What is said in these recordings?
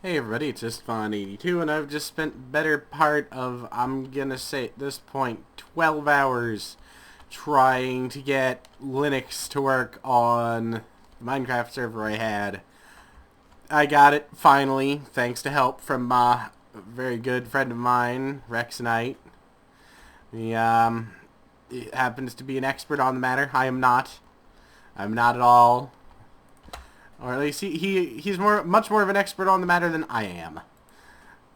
Hey everybody, it's just Fun82, and I've just spent better part of, I'm gonna say at this point, 12 hours trying to get Linux to work on the Minecraft server I had. I got it, finally, thanks to help from a very good friend of mine, Rexonite. He happens to be an expert on the matter. I am not. I'm not at all. Or at least he's much more of an expert on the matter than I am.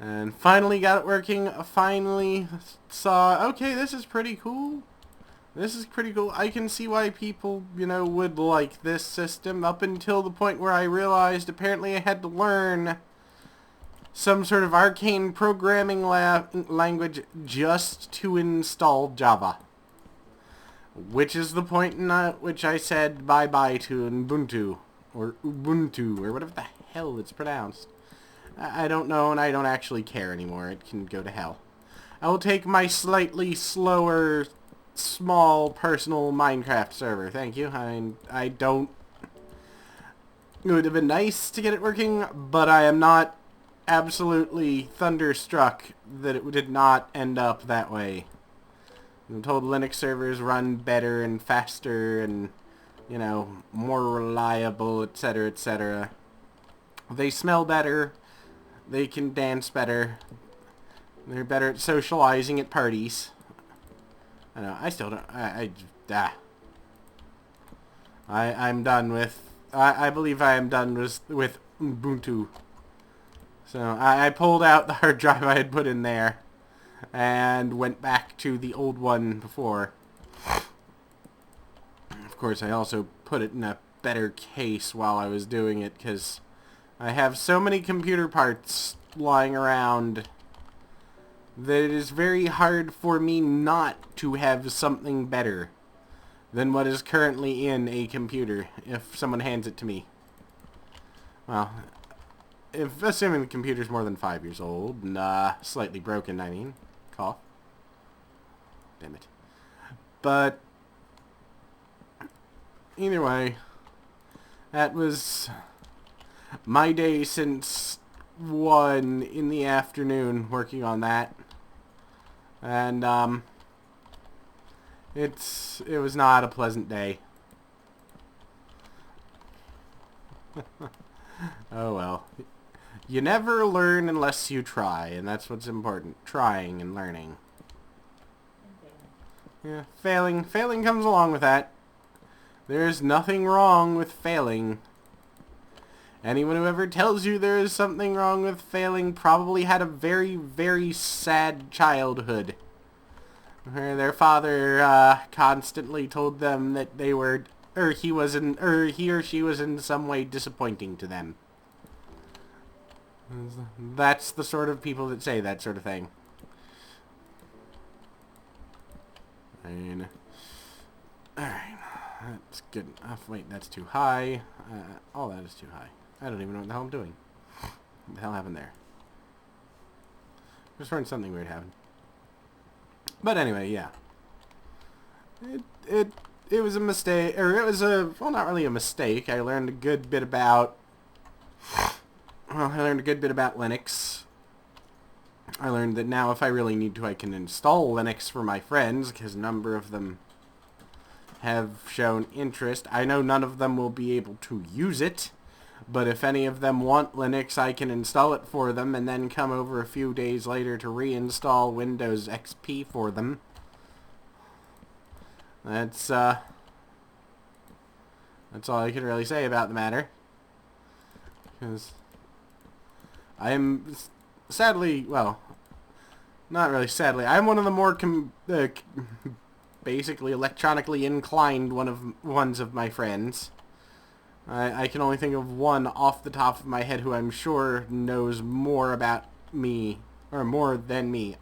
And finally got it working. Finally saw, okay, this is pretty cool. This is pretty cool. I can see why people, would like this system, up until the point where I realized apparently I had to learn some sort of arcane programming language just to install Java. Which is the point in which I said bye-bye to Ubuntu. Or Ubuntu, or whatever the hell it's pronounced. I don't know, and I don't actually care anymore. It can go to hell. I will take my slightly slower, small, personal Minecraft server. Thank you. I don't... It would have been nice to get it working, but I am not absolutely thunderstruck that it did not end up that way. I'm told Linux servers run better and faster and... more reliable, etc., etc. They smell better. They can dance better. They're better at socializing at parties. I know, I still don't... I'm done with... I believe I am done with Ubuntu. So, I pulled out the hard drive I had put in there and went back to the old one before. Of course, I also put it in a better case while I was doing it, because I have so many computer parts lying around that it is very hard for me not to have something better than what is currently in a computer if someone hands it to me. Well, assuming the computer's more than 5 years old, and slightly broken, I mean. Cough. Damn it. But... either way, that was my day since 1 in the afternoon working on that. And, it was not a pleasant day. Oh well. You never learn unless you try, and that's what's important. Trying and learning. Yeah, failing comes along with that. There's nothing wrong with failing. Anyone who ever tells you there is something wrong with failing probably had a very, very sad childhood. Where their father constantly told them that they were, he or she was in some way disappointing to them. That's the sort of people that say that sort of thing. Alright. That's good enough. Wait, that's too high. All that is too high. I don't even know what the hell I'm doing. What the hell happened there? Just heard something weird happen. But anyway, yeah. It was a mistake, or it was well, not really a mistake. I learned a good bit about... Well, I learned a good bit about Linux. I learned that now if I really need to, I can install Linux for my friends, because a number of them have shown interest. I know none of them will be able to use it, but if any of them want Linux, I can install it for them and then come over a few days later to reinstall Windows XP for them. That's all I can really say about the matter. Because I am sadly, well, not really sadly, I'm one of the more basically electronically inclined ones of my friends. I can only think of one off the top of my head who I'm sure knows more about me, or more than me,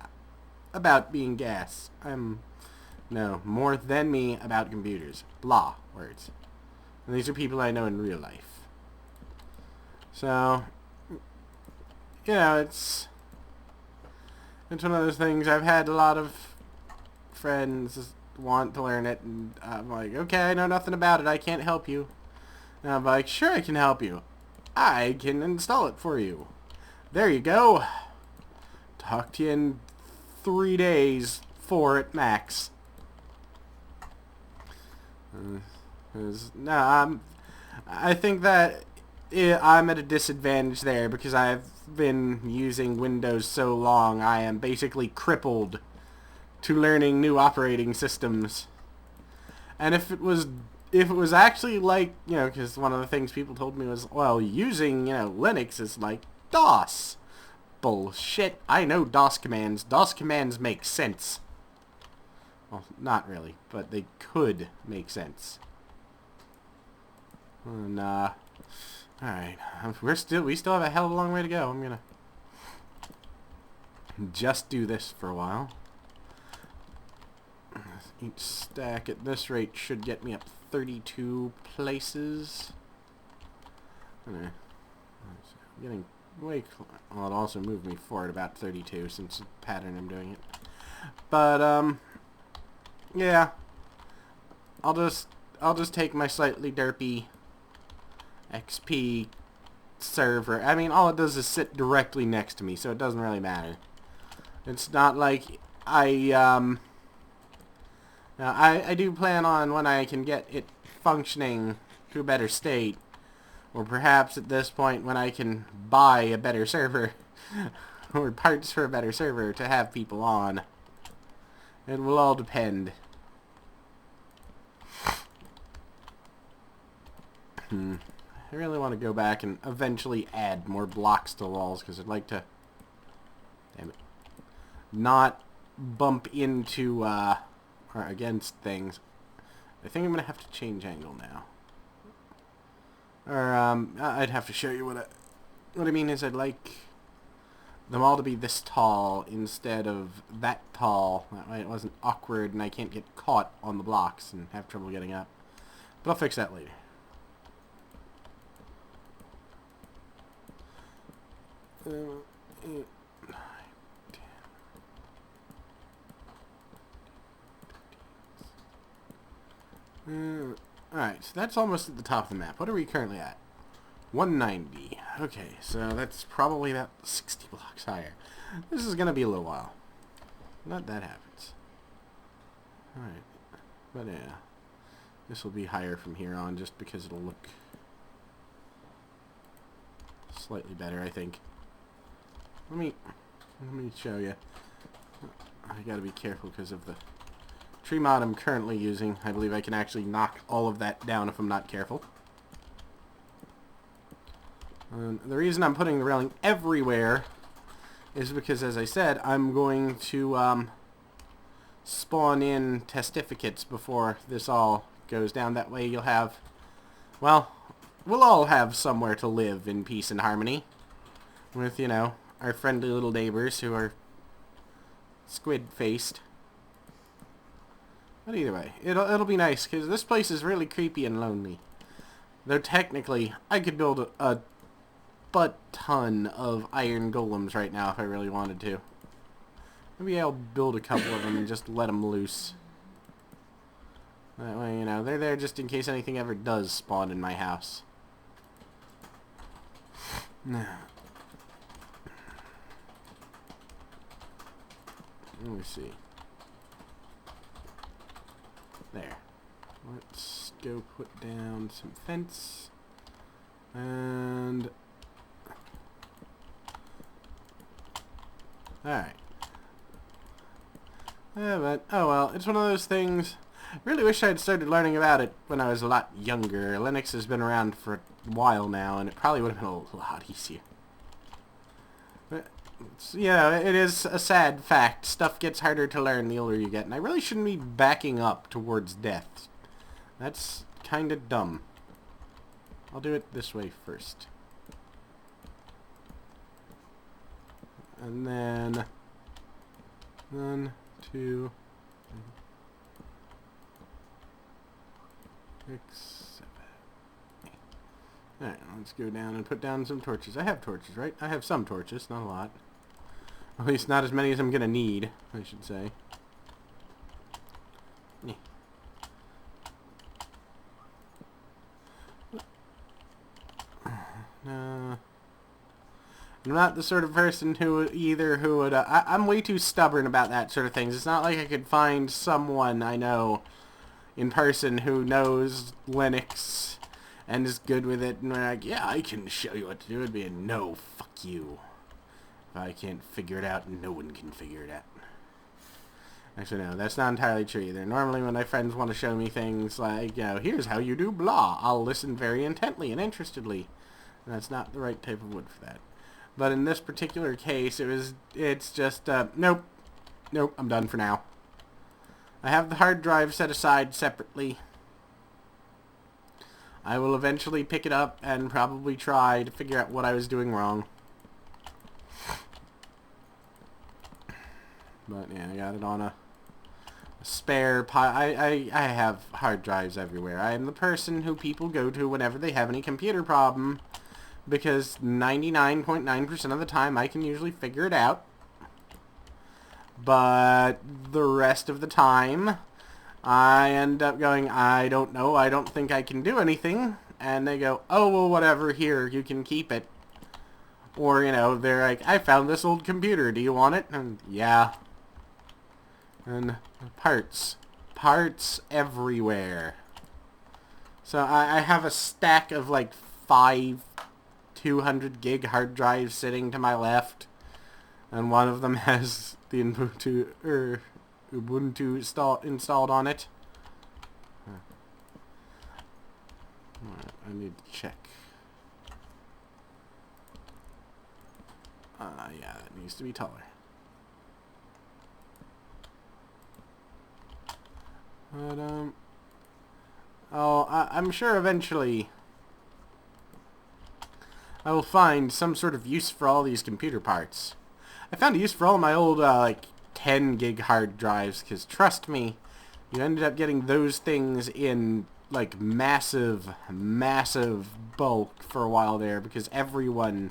about being gas. No, more than me about computers. Blah, words. And these are people I know in real life. So, it's one of those things. I've had a lot of friends want to learn it, and I'm like, okay, I know nothing about it, I can't help you. And I'm like, sure I can help you. I can install it for you. There you go. Talk to you in 3 days, 4 at max. I think that I'm at a disadvantage there because I've been using Windows so long. I am basically crippled to learning new operating systems. And if it was actually like, you know, because one of the things people told me was, well, using, you know, Linux is like DOS. Bullshit. I know DOS commands. DOS commands make sense. Well, not really, but they could make sense. And, alright. We still have a hell of a long way to go. I'm gonna just do this for a while. Each stack at this rate should get me up 32 places. I'm getting way close. Well, it also moved me forward about 32 since the pattern I'm doing it. But, yeah. I'll just take my slightly derpy XP server. I mean, all it does is sit directly next to me, so it doesn't really matter. It's not like I do plan on, when I can get it functioning to a better state, or perhaps at this point when I can buy a better server, or parts for a better server to have people on. It will all depend. I really want to go back and eventually add more blocks to the walls, because I'd like to, damn it, not bump into, or against things. I think I'm going to have to change angle now. Or, I'd have to show you what I mean is I'd like them all to be this tall instead of that tall. That way it wasn't awkward and I can't get caught on the blocks and have trouble getting up. But I'll fix that later. Alright, so that's almost at the top of the map. What are we currently at? 190. Okay, so that's probably about 60 blocks higher. This is going to be a little while. Not that happens. Alright, but yeah. This will be higher from here on just because it'll look slightly better, I think. Let me show you. I gotta be careful because of the tree mod I'm currently using. I believe I can actually knock all of that down if I'm not careful. The reason I'm putting the railing everywhere is because, as I said, I'm going to spawn in testificates before this all goes down. That way you'll have, well, we'll all have somewhere to live in peace and harmony with, you know, our friendly little neighbors who are squid-faced. But either way, it'll be nice, because this place is really creepy and lonely. Though technically, I could build a butt-ton of iron golems right now if I really wanted to. Maybe I'll build a couple of them and just let them loose. That way, you know, they're there just in case anything ever does spawn in my house. Now, let me see. There. Let's go put down some fence. And alright. Yeah, but oh well, it's one of those things. I really wish I had started learning about it when I was a lot younger. Linux has been around for a while now, and it probably would have been a lot easier. But yeah, it is a sad fact. Stuff gets harder to learn the older you get, and I really shouldn't be backing up towards death. That's kind of dumb. I'll do it this way first. And then 1, 2, 6, 7, 8. Alright, let's go down and put down some torches. I have torches, right? I have some torches, not a lot. At least not as many as I'm gonna need, I should say. Yeah. I'm not the sort of person who would, I'm way too stubborn about that sort of things. It's not like I could find someone I know in person who knows Linux and is good with it, and they're like, yeah, I can show you what to do. It'd be a no, fuck you. If I can't figure it out, no one can figure it out. Actually, no, that's not entirely true either. Normally when my friends want to show me things like, you know, here's how you do blah, I'll listen very intently and interestedly. And that's not the right type of wood for that. But in this particular case, it's just, nope, I'm done for now. I have the hard drive set aside separately. I will eventually pick it up and probably try to figure out what I was doing wrong. But yeah, I got it on a spare pile. I have hard drives everywhere. I am the person who people go to whenever they have any computer problem, because 99.9% of the time I can usually figure it out. But the rest of the time, I end up going, I don't know, I don't think I can do anything. And they go, oh, well, whatever, here, you can keep it. Or, you know, they're like, I found this old computer, do you want it? And, yeah. And parts everywhere. So I have a stack of like 5 200 gig hard drives sitting to my left, and one of them has the Ubuntu installed on it. I need to check. Yeah, it needs to be taller. But, I'm sure eventually I will find some sort of use for all these computer parts. I found a use for all my old, like, 10 gig hard drives, because trust me, you ended up getting those things in, like, massive bulk for a while there, because everyone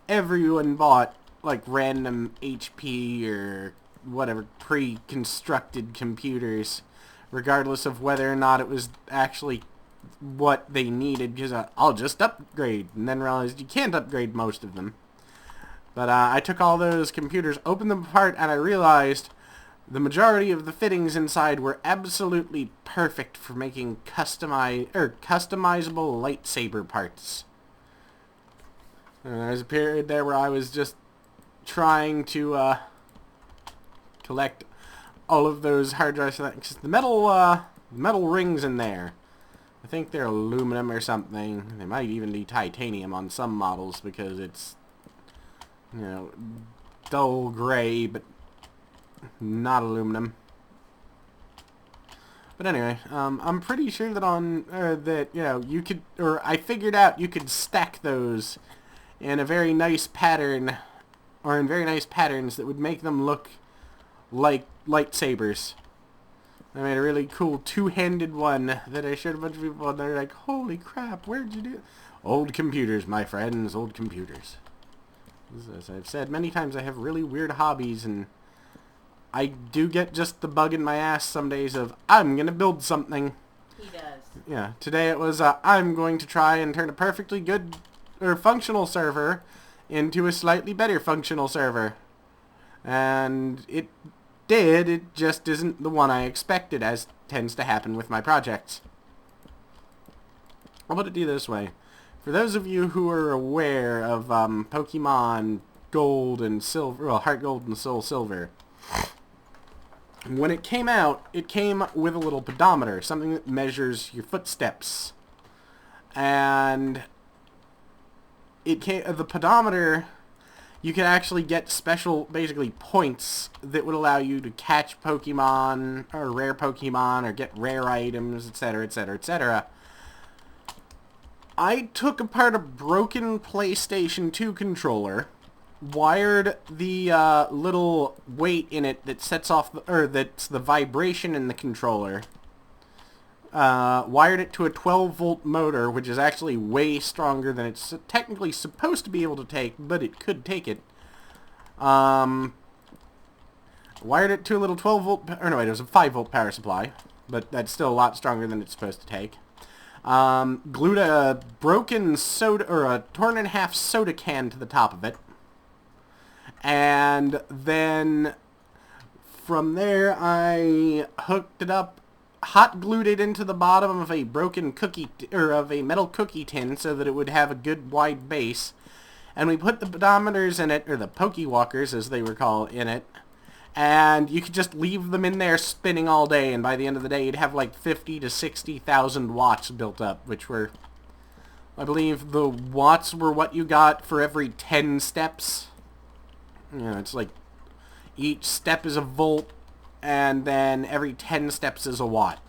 bought, like, random HP or whatever pre-constructed computers, regardless of whether or not it was actually what they needed, because I'll just upgrade, and then realized you can't upgrade most of them. But I took all those computers, opened them apart, and I realized the majority of the fittings inside were absolutely perfect for making customizable lightsaber parts. And there was a period there where I was just trying to collect all of those hard drives, because the metal rings in there, I think they're aluminum or something. They might even be titanium on some models, because it's, you know, dull gray, but not aluminum. But anyway, I'm pretty sure that that, you know, you could, or I figured out you could stack those in a very nice pattern, or in very nice patterns that would make them look like lightsabers. I made a really cool two-handed one that I showed a bunch of people, and they're like, holy crap, where'd you do it? Old computers, my friends, old computers. As I've said many times, I have really weird hobbies, and I do get just the bug in my ass some days of, I'm gonna build something. He does. Yeah, today it was, I'm going to try and turn a perfectly good, or functional server into a slightly better functional server. And it did, it just isn't the one I expected, as tends to happen with my projects. I'll put it to you this way. For those of you who are aware of Pokemon Gold and Silver, well, Heart Gold and Soul Silver, when it came out, it came with a little pedometer, something that measures your footsteps. And it came, the pedometer, you could actually get special, basically, points that would allow you to catch Pokemon, or rare Pokemon, or get rare items, etc., etc., etc. I took apart a broken PlayStation 2 controller, wired the little weight in it that sets off, that's the vibration in the controller, wired it to a 12-volt motor, which is actually way stronger than it's technically supposed to be able to take, but it could take it. Wired it to a little 12-volt, or no, wait, it was a 5-volt power supply, but that's still a lot stronger than it's supposed to take. Glued a broken soda, or a torn-in-half soda can to the top of it. And then from there, I hooked it up, hot glued it into the bottom of a broken cookie, or of a metal cookie tin so that it would have a good wide base. And we put the pedometers in it, or the pokewalkers as they were called, in it. And you could just leave them in there spinning all day, and by the end of the day you'd have like 50 to 60,000 watts built up, which were, I believe the watts were what you got for every 10 steps. You know, it's like each step is a volt, and then every 10 steps is a watt.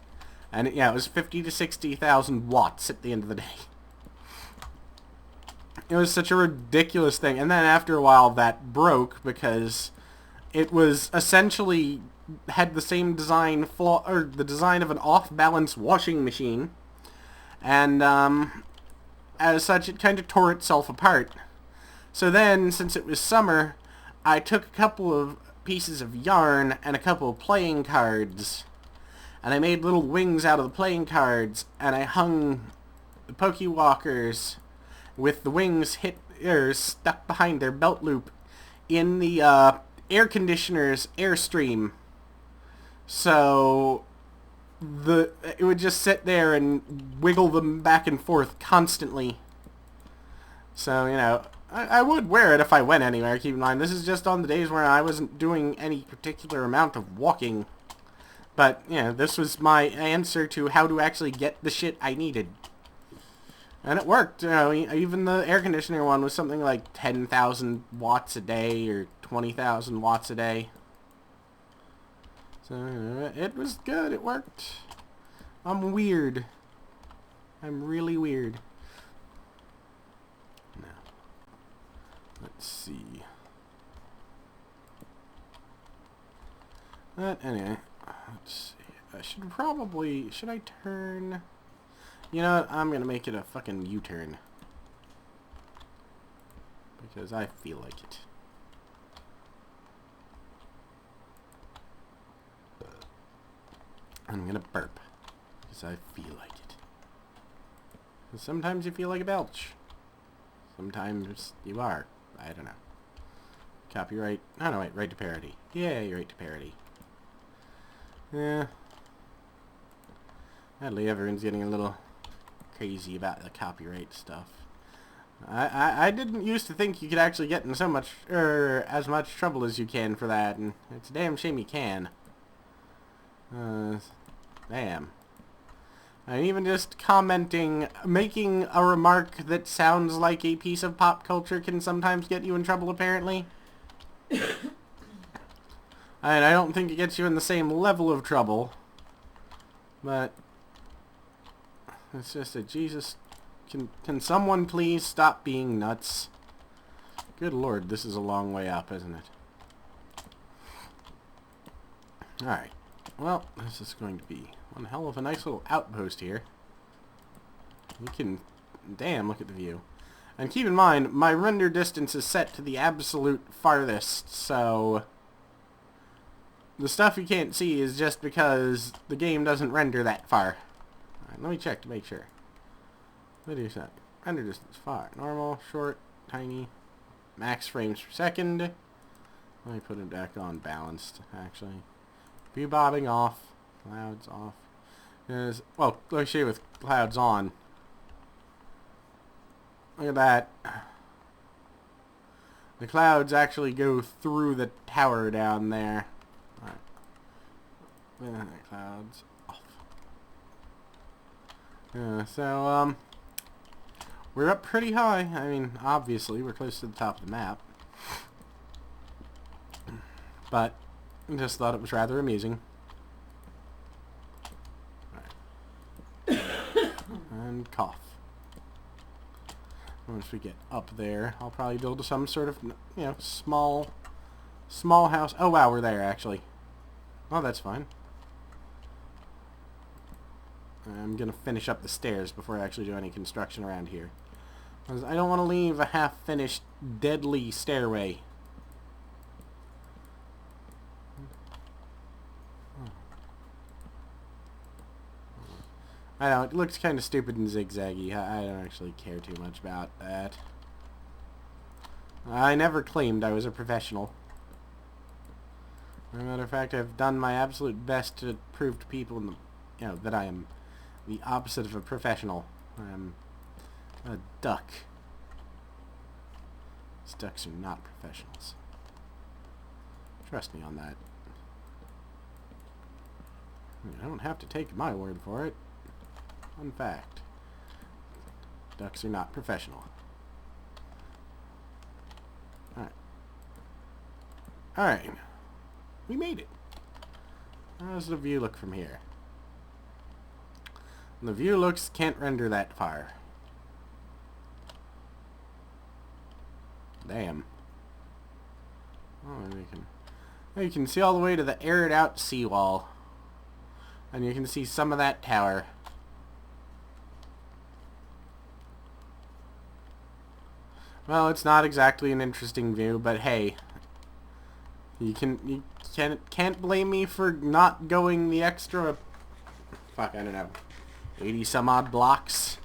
And yeah, it was 50 to 60,000 watts at the end of the day. It was such a ridiculous thing. And then after a while that broke because it was essentially had the same design flaw, or the design of an off-balance washing machine. And as such, it kind of tore itself apart. So then, since it was summer, I took a couple of pieces of yarn and a couple of playing cards, and I made little wings out of the playing cards, and I hung the pokewalkers with the wings stuck behind their belt loop in the air conditioner's airstream. So it would just sit there and wiggle them back and forth constantly. So, you know, I would wear it if I went anywhere. Keep in mind, this is just on the days where I wasn't doing any particular amount of walking. But, you know, this was my answer to how to actually get the shit I needed. And it worked. You know, even the air conditioner one was something like 10,000 watts a day or 20,000 watts a day. So, it was good. It worked. I'm weird. I'm really weird. Let's see. But anyway, let's see. I should I turn? You know what? I'm gonna make it a fucking U-turn. Because I feel like it. I'm gonna burp. Because I feel like it. And sometimes you feel like a belch. Sometimes you are. I don't know. Copyright. Oh no, wait. Right to parody. Yay, right to parody. Yeah. Sadly, everyone's getting a little crazy about the copyright stuff. I didn't used to think you could actually get in so much, as much trouble as you can for that, and it's a damn shame you can. Damn. And even just commenting, making a remark that sounds like a piece of pop culture can sometimes get you in trouble, apparently. And I don't think it gets you in the same level of trouble. But it's just a Jesus. Can someone please stop being nuts? Good lord, this is a long way up, isn't it? Alright. Well, this is going to be one hell of a nice little outpost here. You can... Damn, look at the view. And keep in mind, my render distance is set to the absolute farthest, so... The stuff you can't see is just because the game doesn't render that far. Alright, let me check to make sure. What is that? Render distance, far. Normal, short, tiny, max frames per second. Let me put it back on balanced, actually. View bobbing off. Clouds off. Well, let me show you with clouds on. Look at that. The clouds actually go through the tower down there. Alright. Clouds off. So, we're up pretty high. I mean, obviously, we're close to the top of the map. But I just thought it was rather amusing. Right. And cough. Once we get up there, I'll probably build some sort of, you know, small house. Oh wow, we're there actually. Oh, that's fine. I'm gonna finish up the stairs before I actually do any construction around here, because I don't want to leave a half-finished, deadly stairway. I know, it looks kind of stupid and zigzaggy. I don't actually care too much about that. I never claimed I was a professional. As a matter of fact, I've done my absolute best to prove to people in the, that I am the opposite of a professional. I am a duck. These ducks are not professionals. Trust me on that. You don't have to take my word for it. Fun fact. Ducks are not professional. Alright. Alright. We made it. How does the view look from here? The view looks can't render that far. Damn. Oh, you can see all the way to the aired out seawall. And you can see some of that tower. Well, it's not exactly an interesting view, but hey, you can't blame me for not going the extra, fuck, I don't know, 80 some odd blocks.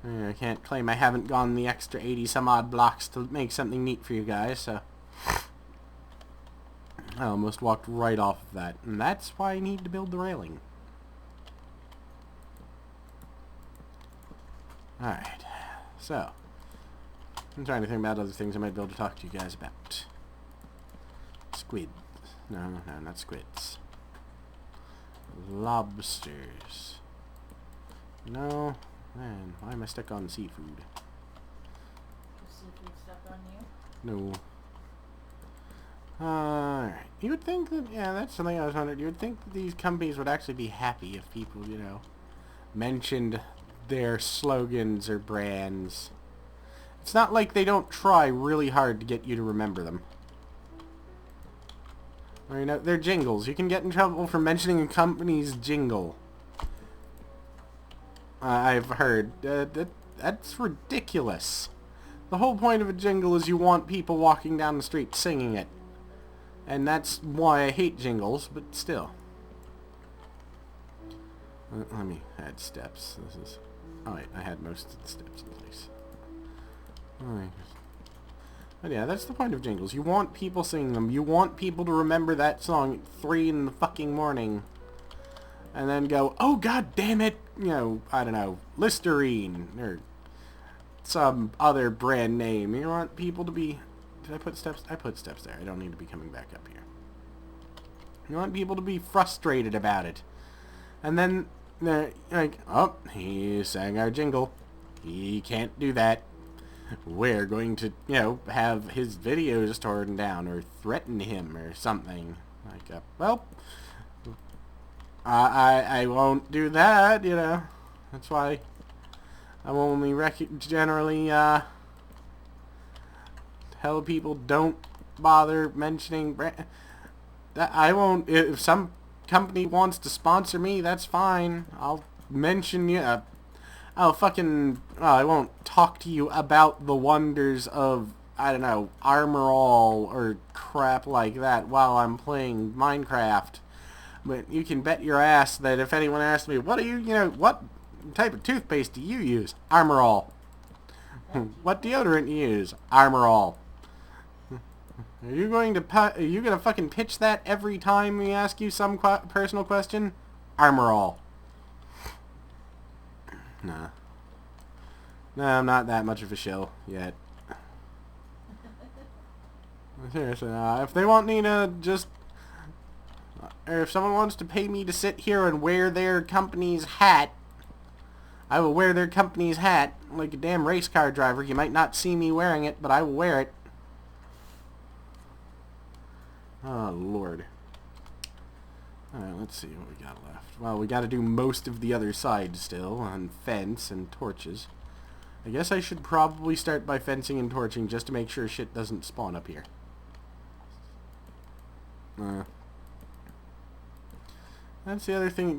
I can't claim I haven't gone the extra 80 some odd blocks to make something neat for you guys, so I almost walked right off of that, and that's why I need to build the railing. Alright, so I'm trying to think about other things I might be able to talk to you guys about. Squid. No, not squids. Lobsters. No. Man, why am I stuck on seafood? Is seafood stuck on you? No. Alright. You would think that, yeah, that's something I was wondering. You would think that these companies would actually be happy if people, mentioned their slogans or brands. It's not like they don't try really hard to get you to remember them. Or, they're jingles. You can get in trouble for mentioning a company's jingle. I've heard. That's ridiculous. The whole point of a jingle is you want people walking down the street singing it. And that's why I hate jingles, but still. Let me add steps. Oh wait, I had most of the steps in place. Alright. But yeah, that's the point of jingles. You want people singing them. You want people to remember that song at 3 in the fucking morning. And then go, oh god damn it, I don't know, Listerine, or some other brand name. You want people to be... Did I put steps? I put steps there. I don't need to be coming back up here. You want people to be frustrated about it. And then they're like, oh, he sang our jingle. He can't do that. We're going to, have his videos torn down or threaten him or something. Like, well, I won't do that, That's why I only generally tell people don't bother mentioning brand. That I won't. If some company wants to sponsor me, that's fine. I'll mention you. I won't talk to you about the wonders of, I don't know, Armor All or crap like that while I'm playing Minecraft. But you can bet your ass that if anyone asks me, what type of toothpaste do you use? Armor All. What deodorant do you use? Armor All. Are you going to fucking pitch that every time we ask you some personal question? Armor All. Nah. Nah, I'm not that much of a shill yet. Seriously, if they want me to just... Or if someone wants to pay me to sit here and wear their company's hat, I will wear their company's hat like a damn race car driver. You might not see me wearing it, but I will wear it. Oh, Lord. Alright, let's see what we got left. Well, we got to do most of the other side still, on fence and torches. I guess I should probably start by fencing and torching just to make sure shit doesn't spawn up here. That's the other thing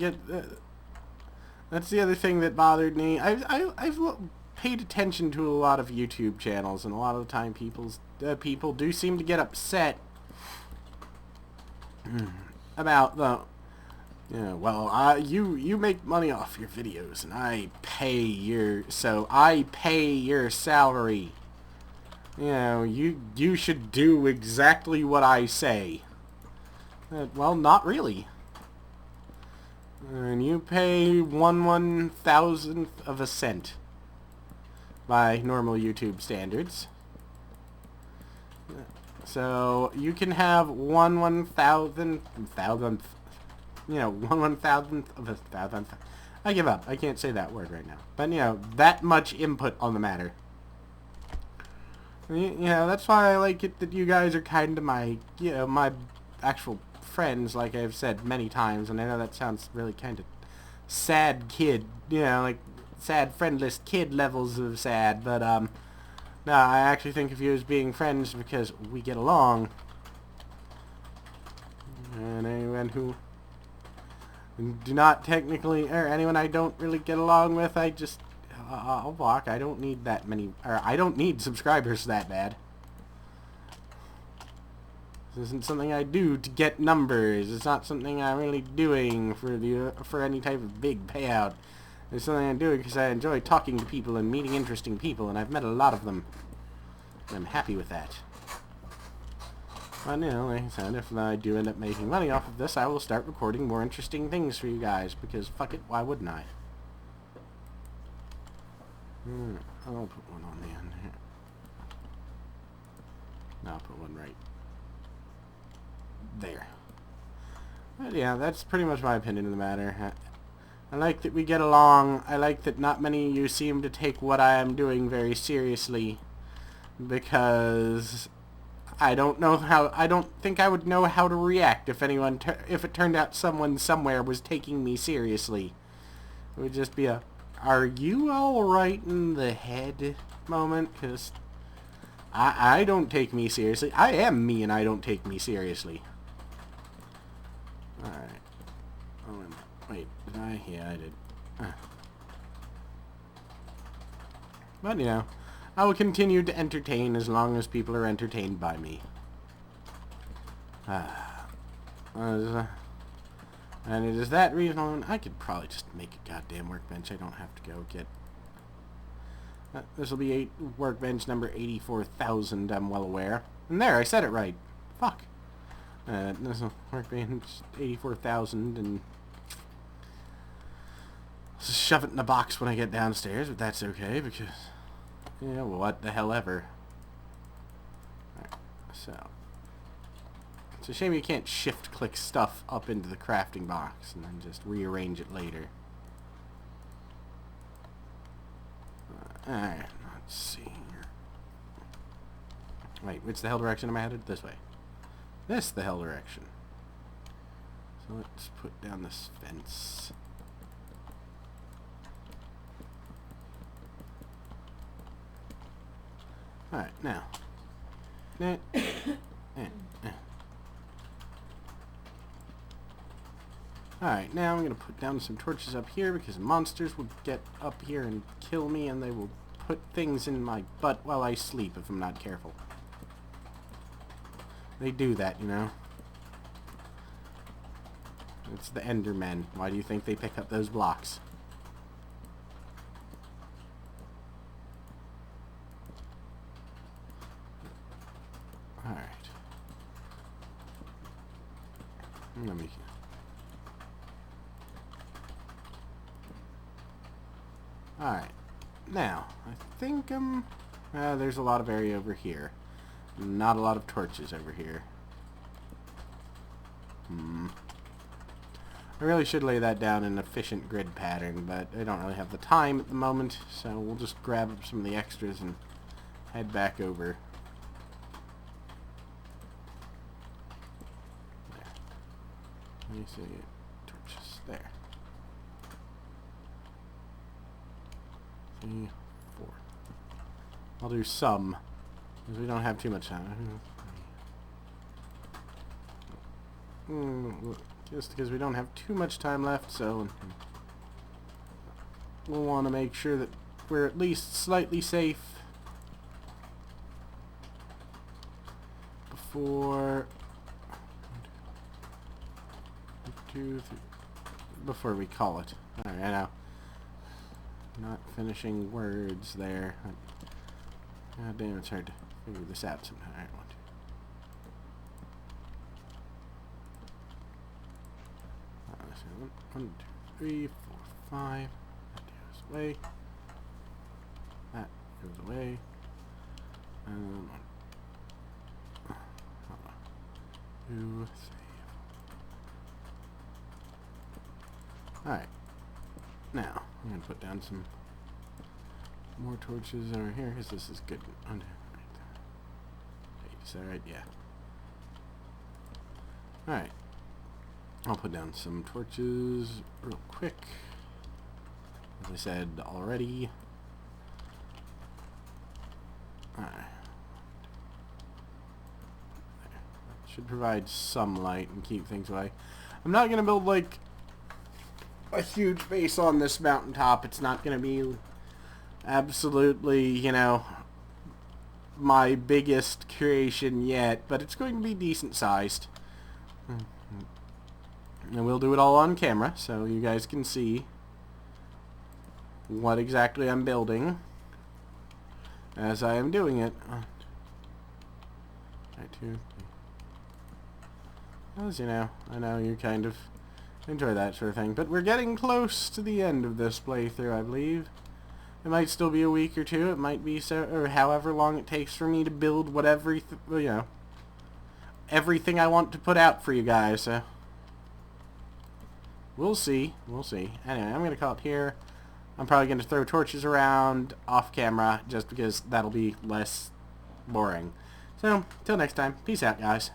that's the other thing that bothered me. I've paid attention to a lot of YouTube channels, and a lot of the time people do seem to get upset about the, you make money off your videos, and I pay your salary. You know, you should do exactly what I say. Well, not really. And you pay 1/1000th of a cent by normal YouTube standards. So you can have 1/1000th, you know, 1/1000th of a thousandth. I give up. I can't say that word right now. But you know, that much input on the matter. You know, that's why I like it that you guys are kind of my, you know, my actual friends, like I've said many times, and I know that sounds really kind of sad kid, you know, like sad friendless kid levels of sad, but no, I actually think of you as being friends because we get along. And anyone who do not technically, or anyone I don't really get along with, I just, I'll block. I don't need that many, or I don't need subscribers that bad. This isn't something I do to get numbers. It's not something I'm really doing for any type of big payout. It's something I'm doing because I enjoy talking to people and meeting interesting people, and I've met a lot of them. And I'm happy with that. But, you know, like I said, if I do end up making money off of this, I will start recording more interesting things for you guys, because fuck it, why wouldn't I? I'll put one on the end here. No, I'll put one right there. But yeah, that's pretty much my opinion of the matter. I like that we get along. I like that not many of you seem to take what I am doing very seriously, because I don't think I would know how to react if if it turned out someone somewhere was taking me seriously. It would just be a, are you alright in the head moment? Because I don't take me seriously. I am me and I don't take me seriously. Alright. Oh, wait, did I? Yeah, I did. But, you know, I will continue to entertain as long as people are entertained by me. And it is that reason I could probably just make a goddamn workbench. I don't have to go get... this will be workbench number 84,000, I'm well aware. And there, I said it right. Fuck. This is workbench 84,000, and... just shove it in a box when I get downstairs, but that's okay, because... yeah, what the hell ever. Alright, so... it's a shame you can't shift-click stuff up into the crafting box and then just rearrange it later. Alright, let's see here. Wait, which the hell direction am I headed? This way. This the hell direction. So let's put down this fence. Alright, now. Alright, now I'm going to put down some torches up here because monsters will get up here and kill me, and they will put things in my butt while I sleep if I'm not careful. They do that, you know. It's the Endermen. Why do you think they pick up those blocks? Alright. Let me... alright. Now, I think there's a lot of area over here. Not a lot of torches over here. I really should lay that down in an efficient grid pattern, but I don't really have the time at the moment, so we'll just grab up some of the extras and head back over. There. Let me see. Torches. There. 3, 4. I'll do some, because we don't have too much time. Just because we don't have too much time left, so we'll want to make sure that we're at least slightly safe before before we call it. Alright, I know. Not finishing words there. God damn, it's hard to figure this out sometime. Alright, 1, 2, 3, 4, 5. That goes away. That goes away. And 2, save. Alright. Now, I'm going to put down some more torches over here, because this is good. Is that right? Yeah. Alright. I'll put down some torches real quick. As I said already. Alright. Should provide some light and keep things away. I'm not going to build, like, a huge base on this mountaintop. It's not going to be absolutely, you know, my biggest creation yet, but it's going to be decent sized. And we'll do it all on camera, so you guys can see what exactly I'm building as I am doing it. As you know, I know you kind of enjoy that sort of thing, but we're getting close to the end of this playthrough, I believe. It might still be a week or two. It might be so, or however long it takes for me to build whatever, you know, everything I want to put out for you guys. So we'll see. We'll see. Anyway, I'm gonna call it here. I'm probably gonna throw torches around off camera just because that'll be less boring. So till next time, peace out, guys.